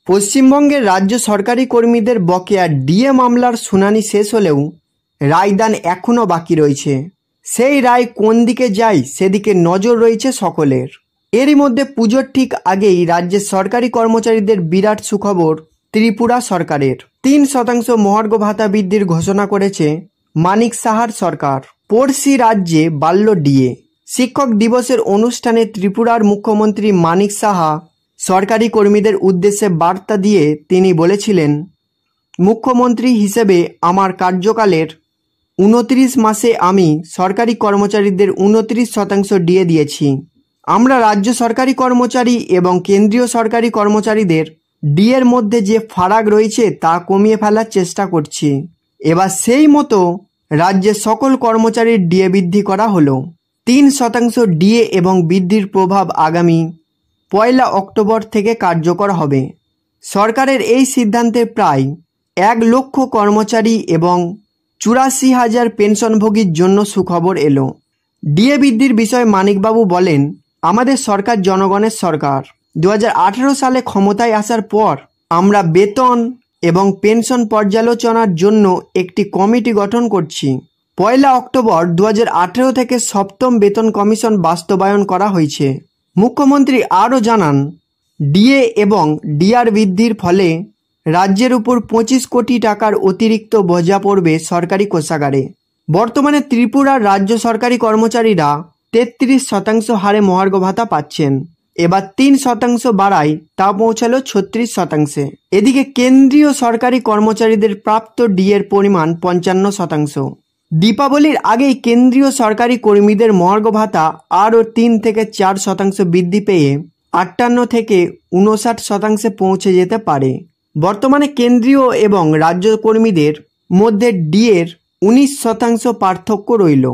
পশ্চিমবঙ্গের রাজ্য সরকারি কর্মীদের বকেয়া ডিএ মামলার শুনানি শেষ হলেও রায়দান এখনও বাকি রয়েছে। সেই রায় কোন দিকে যায় সেদিকে নজর রয়েছে সকলের। এরই মধ্যে পুজোর ঠিক আগেই রাজ্যের সরকারি কর্মচারীদের বিরাট সুখবর ত্রিপুরা সরকারের। 3% মহার্ঘ ভাতা বৃদ্ধির ঘোষণা করেছে মানিক সাহার সরকার। পড়শি রাজ্যে বাড়ল ডিএ। শিক্ষক দিবসের অনুষ্ঠানে ত্রিপুরার মুখ্যমন্ত্রী মানিক সাহা সরকারি কর্মীদের উদ্দেশ্যে বার্তা দিয়ে তিনি বলেছিলেন, মুখ্যমন্ত্রী হিসেবে আমার কার্যকালের 29 মাসে আমি সরকারি কর্মচারীদের 29% ডিএ দিয়েছি। আমরা রাজ্য সরকারি কর্মচারী এবং কেন্দ্রীয় সরকারি কর্মচারীদের ডিএর মধ্যে যে ফারাক রয়েছে তা কমিয়ে ফেলার চেষ্টা করছি। এবার সেই মতো রাজ্যের সকল কর্মচারীর ডিএ বৃদ্ধি করা হলো। 3% ডিএ এবং বৃদ্ধির প্রভাব আগামী 1 অক্টোবর থেকে কার্যকর হবে। সরকারের এই সিদ্ধান্তে প্রায় 1 লক্ষ কর্মচারী এবং 84,000 পেনশনভোগীর জন্য সুখবর এলো। ডিএ বৃদ্ধির বিষয়ে মানিকবাবু বলেন, আমাদের সরকার জনগণের সরকার। 2018 সালে ক্ষমতায় আসার পর আমরা বেতন এবং পেনশন পর্যালোচনার জন্য একটি কমিটি গঠন করছি। 1 অক্টোবর 2018 থেকে 7ম বেতন কমিশন বাস্তবায়ন করা হয়েছে। মুখ্যমন্ত্রী আরও জানান, ডিএ এবং ডিআর বৃদ্ধির ফলে রাজ্যের উপর 25 কোটি টাকার অতিরিক্ত বোঝা পড়বে সরকারি কোষাগারে। বর্তমানে ত্রিপুরার রাজ্য সরকারি কর্মচারীরা 33% হারে মহার্ঘ ভাতা পাচ্ছেন। এবার 3% বাড়ায় তা পৌঁছালো 36%। এদিকে কেন্দ্রীয় সরকারি কর্মচারীদের প্রাপ্ত ডিএর পরিমাণ 55%। দীপাবলির আগেই কেন্দ্রীয় সরকারি কর্মীদের মহার্ঘ ভাতা আরও 3 থেকে 4% বৃদ্ধি পেয়ে 58 থেকে 59% পৌঁছে যেতে পারে। বর্তমানে কেন্দ্রীয় এবং রাজ্য কর্মীদের মধ্যে ডিএর 19% পার্থক্য রইল।